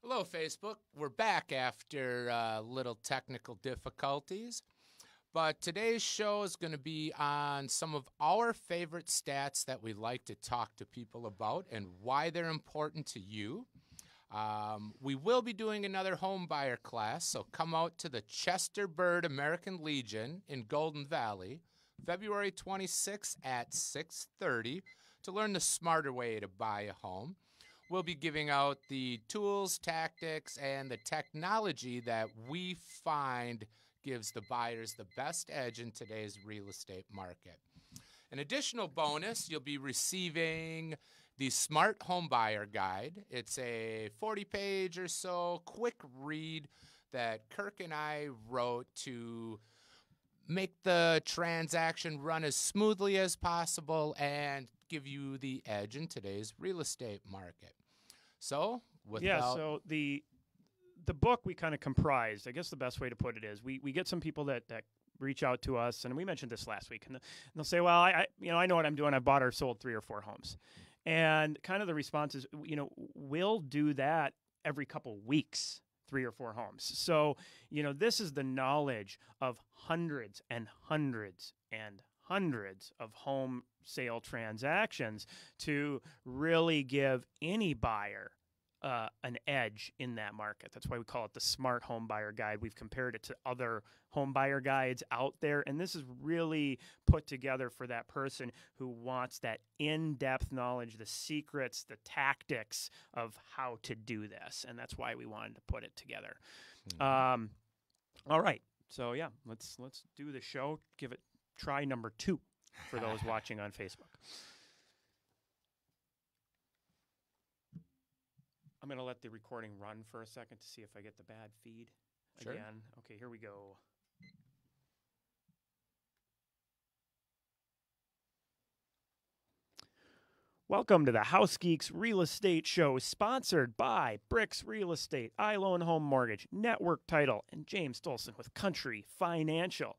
Hello, Facebook. We're back after little technical difficulties. But today's show is going to be on some of our favorite stats that we like to talk to people about and why they're important to you. We will be doing another home buyer class, so come out to the Chester Bird American Legion in Golden Valley, February 26th at 6:30 to learn the smarter way to buy a home. We'll be giving out the tools, tactics, and the technology that we find gives the buyers the best edge in today's real estate market. An additional bonus, you'll be receiving the Smart Home Buyer Guide. It's a 40-page or so quick read that Kirk and I wrote to make the transaction run as smoothly as possible and give you the edge in today's real estate market. So, so the book we kind of comprised, I guess the best way to put it is we get some people that reach out to us, and we mentioned this last week, and they'll say, well, I know what I'm doing. I bought or sold 3 or 4 homes. And kind of the response is, we'll do that every couple weeks, 3 or 4 homes. So, this is the knowledge of hundreds and hundreds and hundreds of home sale transactions to really give any buyer an edge in that market. That's why we call it the Smart Home Buyer Guide. We've compared it to other home buyer guides out there, and this is really put together for that person who wants that in-depth knowledge, the secrets, the tactics of how to do this, and that's why we wanted to put it together. Mm-hmm. All right, so yeah, let's do the show. Give it try number 2 for those watching on Facebook. I'm going to let the recording run for a second to see if I get the bad feed again. Okay, here we go. Welcome to the House Geeks Real Estate Show, sponsored by Bricks Real Estate, iLoan Home Mortgage, Network Title, and James Stolson with Country Financial.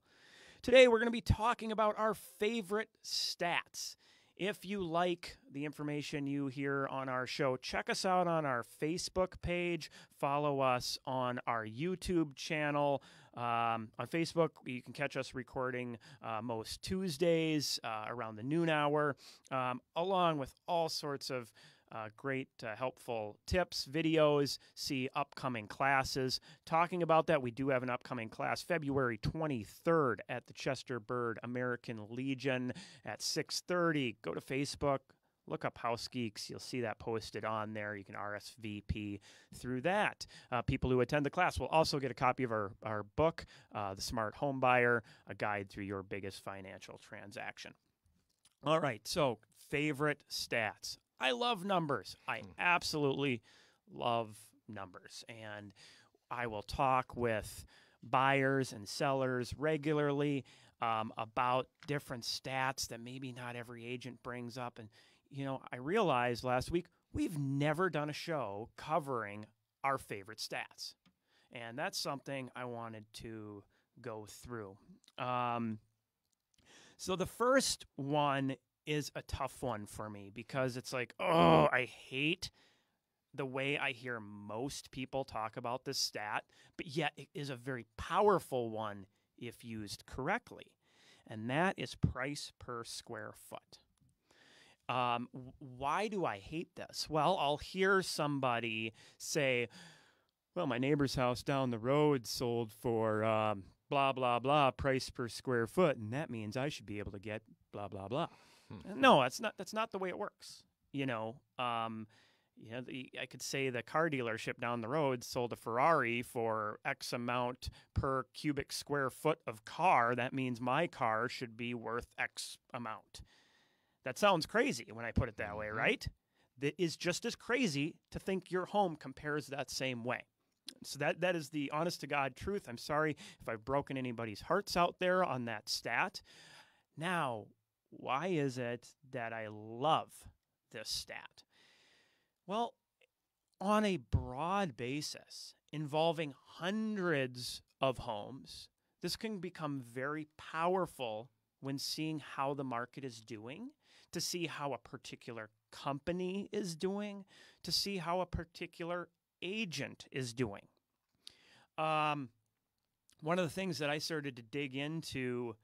Today, we're going to be talking about our favorite stats. If you like the information you hear on our show, check us out on our Facebook page. Follow us on our YouTube channel. On Facebook, you can catch us recording most Tuesdays around the noon hour, along with all sorts of great helpful tips, videos, see upcoming classes. Talking about that, we do have an upcoming class February 23rd at the Chester Bird American Legion at 6:30. Go to Facebook, look up House Geeks. You'll see that posted on there. You can RSVP through that. People who attend the class will also get a copy of our book, The Smart Home Buyer, a guide through your biggest financial transaction. All right, so favorite stats. I love numbers. I absolutely love numbers. And I will talk with buyers and sellers regularly about different stats that maybe not every agent brings up. And, I realized last week we've never done a show covering our favorite stats. And that's something I wanted to go through. So the first one is a tough one for me because it's like, I hate the way I hear most people talk about this stat, but yet it is a very powerful one if used correctly, and that is price per square foot. Why do I hate this? Well, I'll hear somebody say, well, my neighbor's house down the road sold for blah, blah, blah, price per square foot, and that means I should be able to get blah, blah, blah. No, that's not the way it works. I could say the car dealership down the road sold a Ferrari for X amount per cubic square foot of car. That means my car should be worth X amount. That sounds crazy when I put it that way, right? That is just as crazy to think your home compares that same way. So that is the honest to God truth. I'm sorry if I've broken anybody's hearts out there on that stat. Now, why is it that I love this stat? Well, on a broad basis involving hundreds of homes, this can become very powerful when seeing how the market is doing, to see how a particular company is doing, to see how a particular agent is doing. One of the things that I started to dig into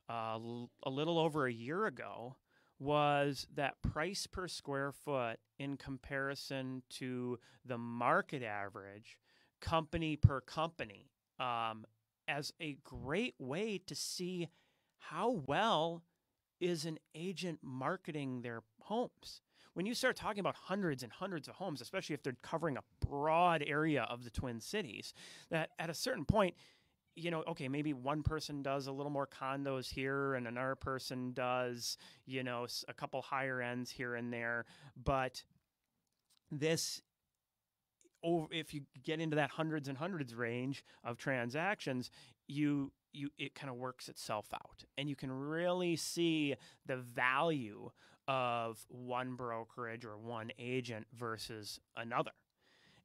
a little over a year ago was that price per square foot in comparison to the market average, company per company, as a great way to see how well is an agent marketing their homes. When you start talking about hundreds and hundreds of homes, especially if they're covering a broad area of the Twin Cities, that at a certain point, okay, maybe one person does a little more condos here and another person does, a couple higher ends here and there. But this, if you get into that hundreds and hundreds range of transactions, it kind of works itself out. And you can really see the value of one brokerage or one agent versus another.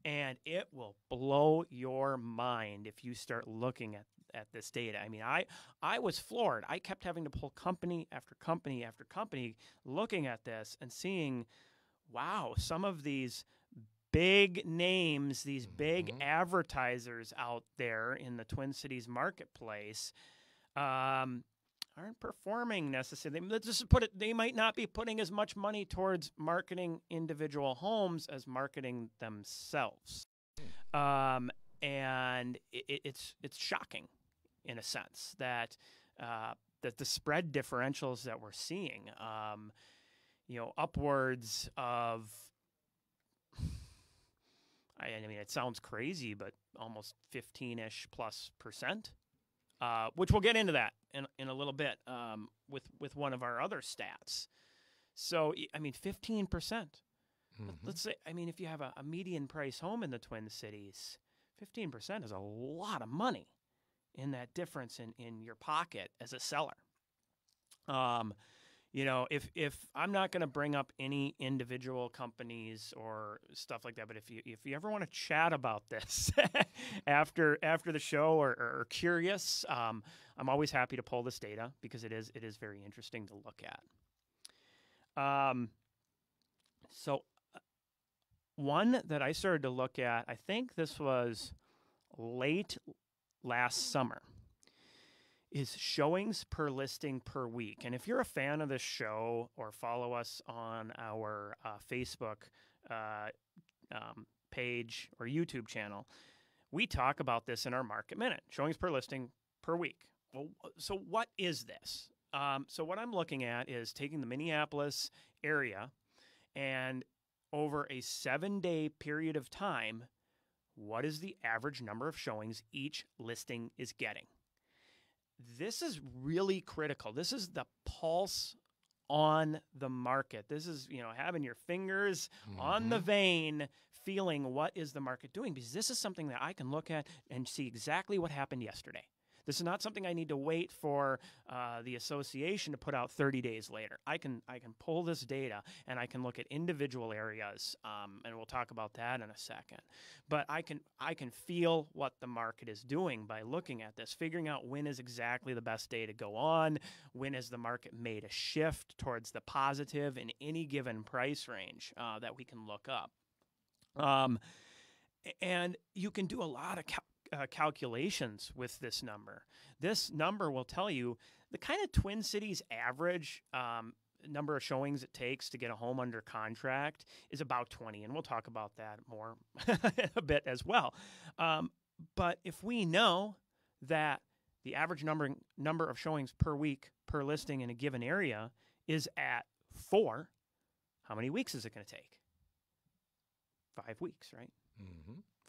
And it will blow your mind if you start looking at this data. I mean, I was floored. I kept having to pull company after company after company looking at this and seeing, wow, some of these big names, these big advertisers out there in the Twin Cities marketplace aren't performing necessarily. Let's just put it, they might not be putting as much money towards marketing individual homes as marketing themselves. And it's shocking in a sense that the spread differentials that we're seeing, upwards of, I mean, it sounds crazy, but almost 15-ish plus percent, which we'll get into that in a little bit with one of our other stats. So, I mean, 15%. Let's say, I mean, if you have a median price home in the Twin Cities, 15% is a lot of money in that difference in your pocket as a seller. If I'm not going to bring up any individual companies or stuff like that, but if you ever want to chat about this after the show or curious, I'm always happy to pull this data because it is very interesting to look at. So one that I started to look at, I think this was late last summer, is showings per listing per week. And if you're a fan of this show or follow us on our Facebook page or YouTube channel, we talk about this in our Market Minute, showings per listing per week. Well, so what is this? So what I'm looking at is taking the Minneapolis area and over a 7-day period of time, what is the average number of showings each listing is getting? This is really critical. This is the pulse on the market. This is, having your fingers on the vein, feeling what is the market doing, because this is something that I can look at and see exactly what happened yesterday. This is not something I need to wait for the association to put out 30 days later. I can pull this data and I can look at individual areas, and we'll talk about that in a second. But I can feel what the market is doing by looking at this, figuring out when is exactly the best day to go on, when has the market made a shift towards the positive in any given price range that we can look up. And you can do a lot of calculations with this number. This number will tell you the kind of Twin Cities average number of showings it takes to get a home under contract is about 20, and we'll talk about that more a bit as well. But if we know that the average number of showings per week per listing in a given area is at 4, how many weeks is it going to take? 5 weeks, right?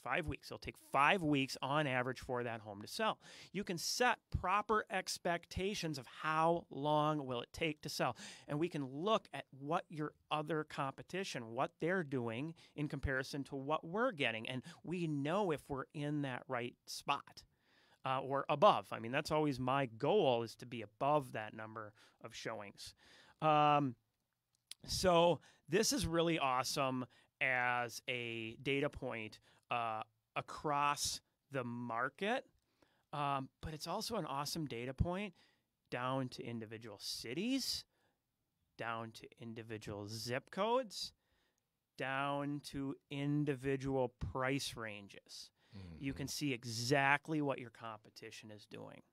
5 weeks. It'll take 5 weeks on average for that home to sell. You can set proper expectations of how long will it take to sell. And we can look at what your other competition, what they're doing in comparison to what we're getting. And we know if we're in that right spot or above. I mean, that's always my goal, is to be above that number of showings. So this is really awesome as a data point across the market, but it's also an awesome data point down to individual cities, down to individual zip codes, down to individual price ranges. You can see exactly what your competition is doing.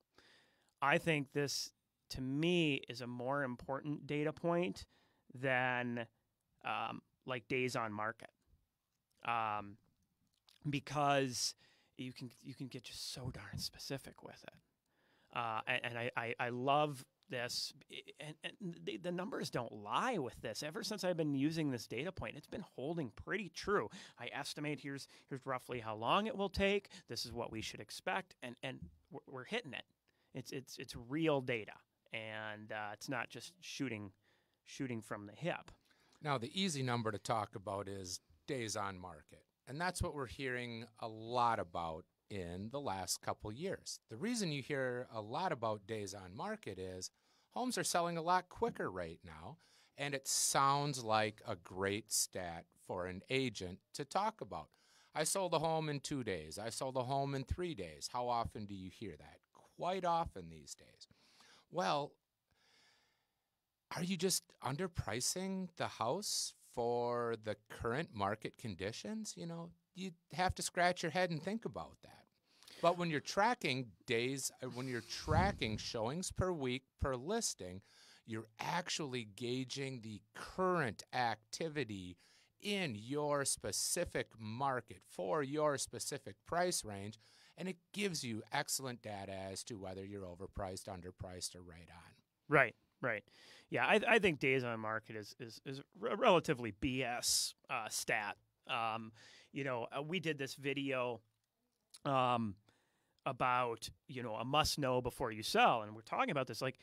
I think this, to me, is a more important data point than like days on market, because you can get just so darn specific with it. And I love this, and the numbers don't lie with this. Ever since I've been using this data point, it's been holding pretty true. I estimate here's roughly how long it will take. This is what we should expect, and we're hitting it. It's real data, and it's not just shooting from the hip. Now, the easy number to talk about is days on market, and that's what we're hearing a lot about in the last couple years. The reason you hear a lot about days on market is homes are selling a lot quicker right now, and it sounds like a great stat for an agent to talk about. I sold a home in 2 days. I sold a home in 3 days. How often do you hear that? Quite often these days. Well, are you just underpricing the house for the current market conditions? You know, you have to scratch your head and think about that. But when you're tracking days, when you're tracking showings per week per listing, you're actually gauging the current activity in your specific market for your specific price range, and it gives you excellent data as to whether you're overpriced, underpriced, or right on. Right. Yeah, I think days on market is a relatively BS stat. We did this video about, a must know before you sell, and we're talking about this like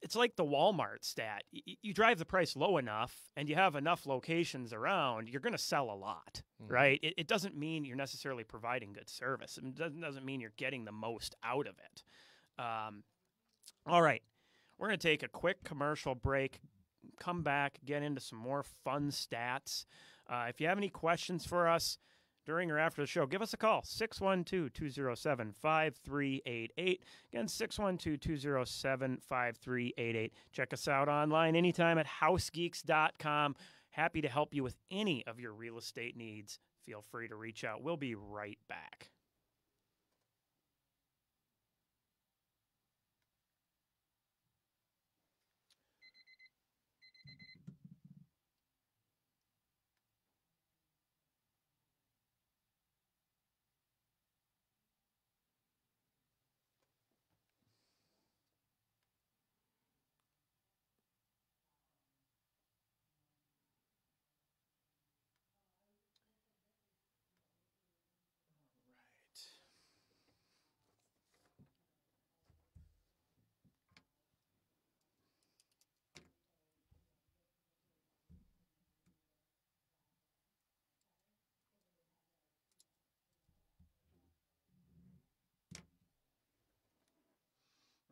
it's like the Walmart stat. You drive the price low enough and you have enough locations around, you're going to sell a lot, right? It doesn't mean you're necessarily providing good service. It doesn't mean you're getting the most out of it. All right. We're going to take a quick commercial break, come back, get into some more fun stats. If you have any questions for us during or after the show, give us a call, 612-207-5388. Again, 612-207-5388. Check us out online anytime at housegeeks.com. Happy to help you with any of your real estate needs. Feel free to reach out. We'll be right back.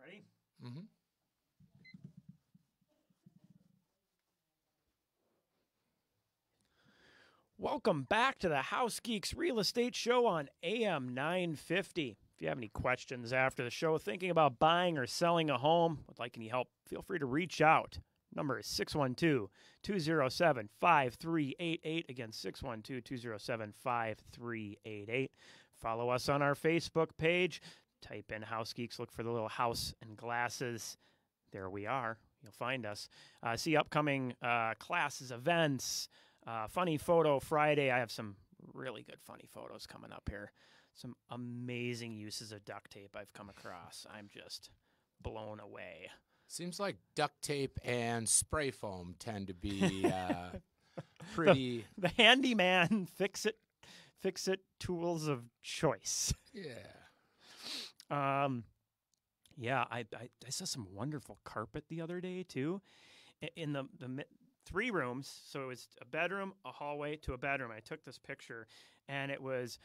Ready? Mm-hmm. Welcome back to the House Geeks Real Estate Show on AM 950. If you have any questions after the show, thinking about buying or selling a home, would like any help, feel free to reach out. Number is 612-207-5388. Again, 612-207-5388. Follow us on our Facebook page. Type in House Geeks, look for the little house and glasses. There we are. You'll find us. See upcoming classes, events, Funny Photo Friday. I have some really good funny photos coming up here. Some amazing uses of duct tape I've come across. I'm just blown away. Seems like duct tape and spray foam tend to be pretty... The handyman fix-it tools of choice. Yeah. Yeah, I saw some wonderful carpet the other day, too. In the 3 rooms, so it was a bedroom, a hallway to a bedroom. I took this picture, and it was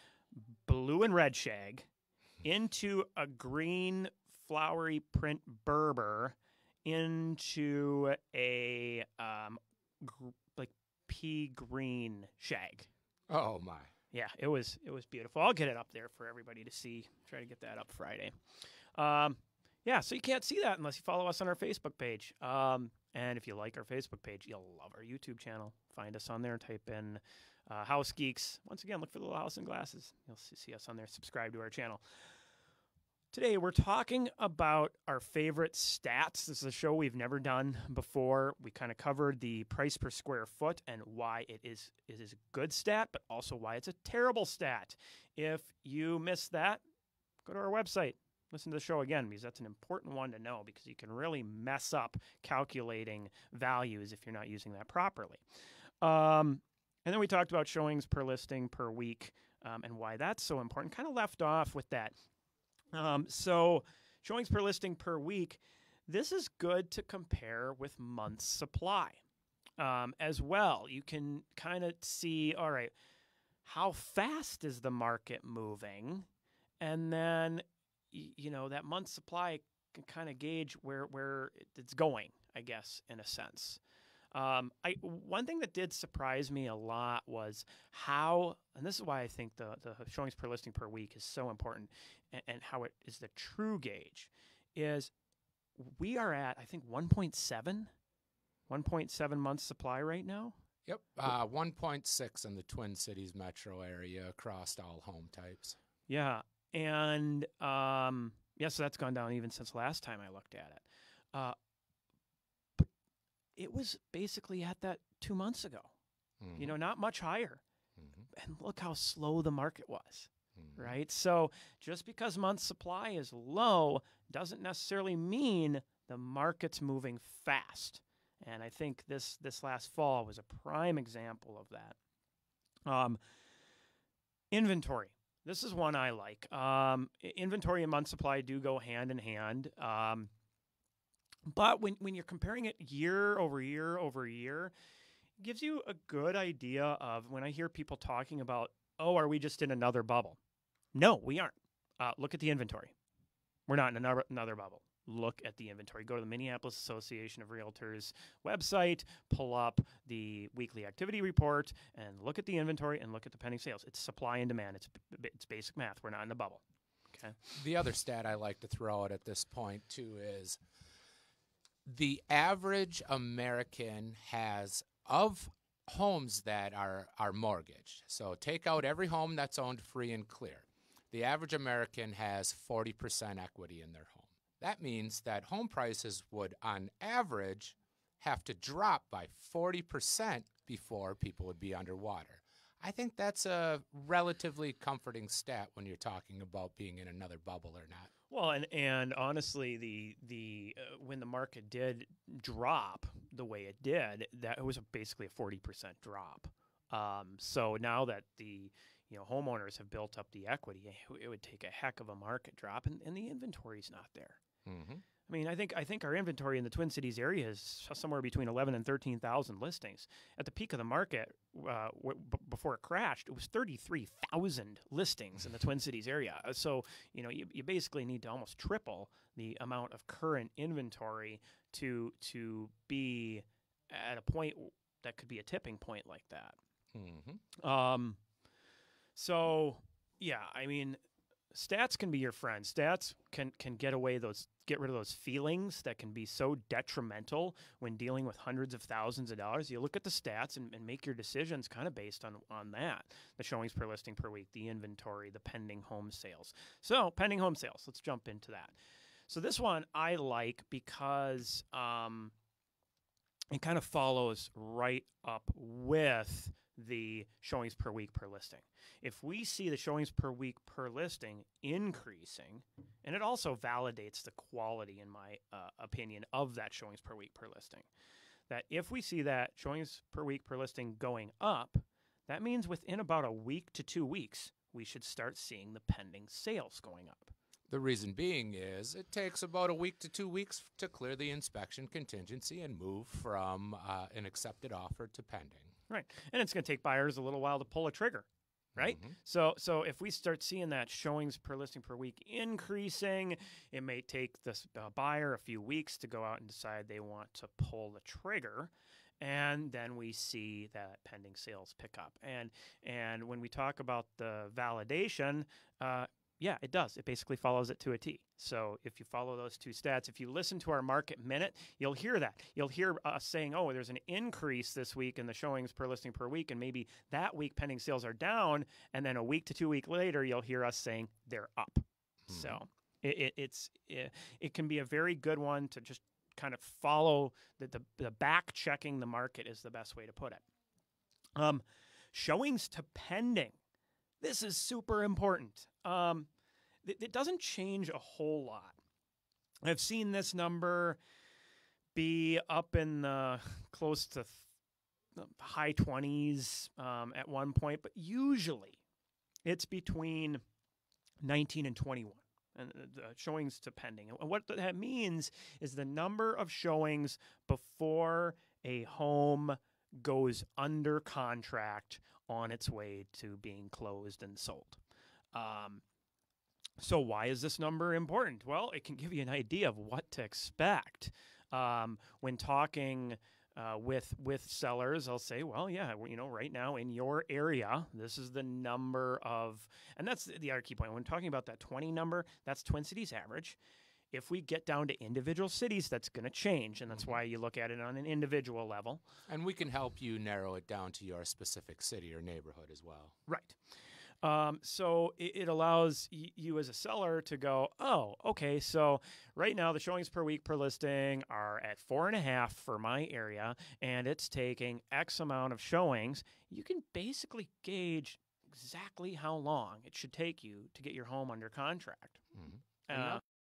blue and red shag into a green flowery print Berber into a like pea green shag. Oh, my. Yeah, it was beautiful. I'll get it up there for everybody to see. Try to get that up Friday. Yeah, so you can't see that unless you follow us on our Facebook page. And if you like our Facebook page, you'll love our YouTube channel. Find us on there. Type in House Geeks. Once again, look for the little house and glasses. You'll see us on there. Subscribe to our channel. Today, we're talking about our favorite stats. This is a show we've never done before. We kind of covered the price per square foot and why it is a good stat, but also why it's a terrible stat. If you missed that, go to our website. Listen to the show again, because that's an important one to know, because you can really mess up calculating values if you're not using that properly. And then we talked about showings per listing per week and why that's so important. Kind of left off with that. So showings per listing per week, this is good to compare with month's supply as well. You can kind of see, all right, how fast is the market moving? And then, that month's supply can kind of gauge where it's going, I guess, in a sense. One thing that did surprise me a lot was how, and this is why I think the showings per listing per week is so important, and how it is the true gauge, is we are at, I think, 1.7 months supply right now. Yep, 1.6 in the Twin Cities metro area across all home types. Yeah, and so that's gone down even since last time I looked at it. It was basically at that 2 months ago, not much higher. And look how slow the market was, right? So just because month supply is low doesn't necessarily mean the market's moving fast. And I think this last fall was a prime example of that. Inventory. This is one I like. Inventory and month supply do go hand in hand. But when you're comparing it year over year over year, it gives you a good idea of, when I hear people talking about, are we just in another bubble? No, we aren't. Look at the inventory. We're not in another bubble. Look at the inventory. Go to the Minneapolis Association of Realtors website, pull up the weekly activity report, and look at the inventory and look at the pending sales. It's supply and demand. It's basic math. We're not in a bubble. Okay. The other stat I like to throw out at this point, too, is the average American has, of homes that are mortgaged, so take out every home that's owned free and clear, the average American has 40% equity in their home. That means that home prices would, on average, have to drop by 40% before people would be underwater. I think that's a relatively comforting stat when you're talking about being in another bubble or not. Well, and honestly, the when the market did drop the way it did, that was basically a 40% drop. So now that the homeowners have built up the equity, it would take a heck of a market drop, and the inventory's not there. I mean, I think our inventory in the Twin Cities area is somewhere between 11 and 13,000 listings. At the peak of the market, before it crashed, it was 33,000 listings in the Twin Cities area. So, you basically need to almost triple the amount of current inventory to be at a point that could be a tipping point like that. So, yeah, I mean, stats can be your friend. Stats can get rid of those feelings that can be so detrimental when dealing with hundreds of thousands of dollars. You look at the stats and make your decisions kind of based on that. The showings per listing per week, the inventory, the pending home sales. So pending home sales, let's jump into that. So this one I like because it kind of follows right up with the showings per week per listing. If we see the showings per week per listing increasing, and it also validates the quality, in my opinion, of that showings per week per listing, that if we see that showings per week per listing going up, that means within about a week to 2 weeks, we should start seeing the pending sales going up. The reason being is it takes about a week to 2 weeks to clear the inspection contingency and move from an accepted offer to pending. Right. And it's going to take buyers a little while to pull a trigger, right? So if we start seeing that showings per listing per week increasing, it may take the buyer a few weeks to go out and decide they want to pull the trigger. And then we see that pending sales pick up. And when we talk about the validation, Yeah, it does. It basically follows it to a T. So if you follow those two stats, if you listen to our market minute, you'll hear that. You'll hear us saying, oh, there's an increase this week in the showings per listing per week, and maybe that week pending sales are down, and then a week to 2 weeks later, you'll hear us saying they're up. So it can be a very good one to just kind of follow the back checking the market is the best way to put it. Showings to pending. This is super important. It doesn't change a whole lot. I've seen this number be up in the close to high 20s at one point, but usually it's between 19 and 21. And showings to pending. And what that means is the number of showings before a home goes under contract on its way to being closed and sold. So why is this number important? Well, it can give you an idea of what to expect. When talking with sellers, I'll say, well, yeah, right now in your area, this is the number of, and that's the other key point. When talking about that 20 number, that's Twin Cities average. If we get down to individual cities, that's going to change, and that's why you look at it on an individual level. And we can help you narrow it down to your specific city or neighborhood as well. Right. So it allows you as a seller to go, oh, okay, so right now the showings per week per listing are at 4.5 for my area, and it's taking X amount of showings. You can basically gauge exactly how long it should take you to get your home under contract.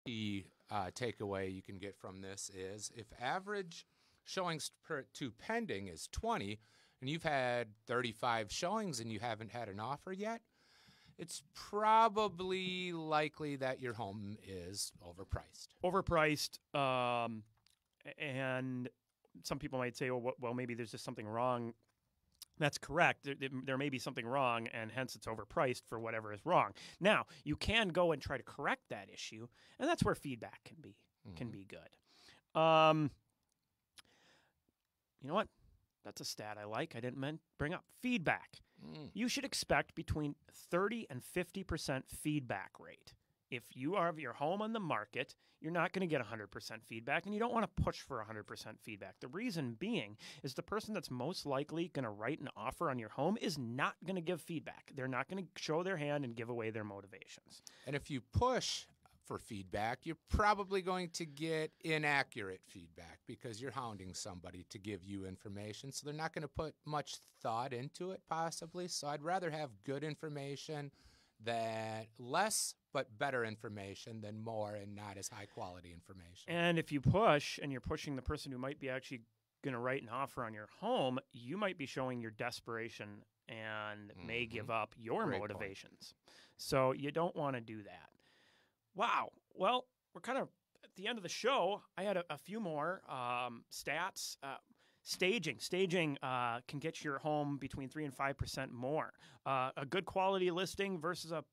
The takeaway you can get from this is if average showings to pending is 20 and you've had 35 showings and you haven't had an offer yet, it's probably likely that your home is overpriced. And some people might say, well, maybe there's just something wrong. That's correct. There may be something wrong, and hence it's overpriced for whatever is wrong. Now, you can go and try to correct that issue, and that's where feedback can be good. You know what? That's a stat I like. I didn't bring up feedback. You should expect between 30 and 50% feedback rate. If you have your home on the market, you're not going to get 100% feedback, and you don't want to push for 100% feedback. The reason being is the person that's most likely going to write an offer on your home is not going to give feedback. They're not going to show their hand and give away their motivations. And if you push for feedback, you're probably going to get inaccurate feedback because you're hounding somebody to give you information. So they're not going to put much thought into it, possibly. So I'd rather have good information than less but better information than more and not as high quality information. And if you push and you're pushing the person who might be actually going to write an offer on your home, you might be showing your desperation and may give up your Great motivations. So you don't want to do that. Wow. Well, we're kind of at the end of the show. I had a few more stats. Staging can get your home between 3 and 5% more. A good quality listing versus a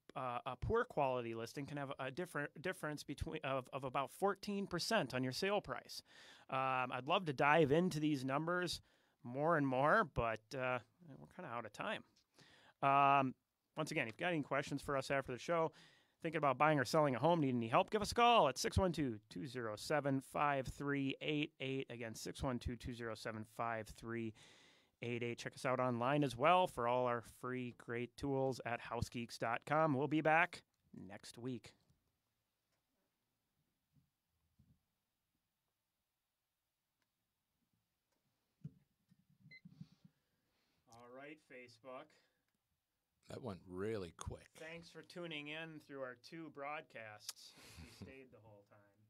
poor quality listing can have a difference of about 14% on your sale price. I'd love to dive into these numbers more and more, but we're kind of out of time. Once again, if you've got any questions for us after the show, thinking about buying or selling a home, need any help, give us a call at 612-207-5388. Again, 612-207-5388. Check us out online as well for all our free great tools at housegeeks.com. We'll be back next week. All right, Facebook. That went really quick. Thanks for tuning in through our 2 broadcasts. You stayed the whole time.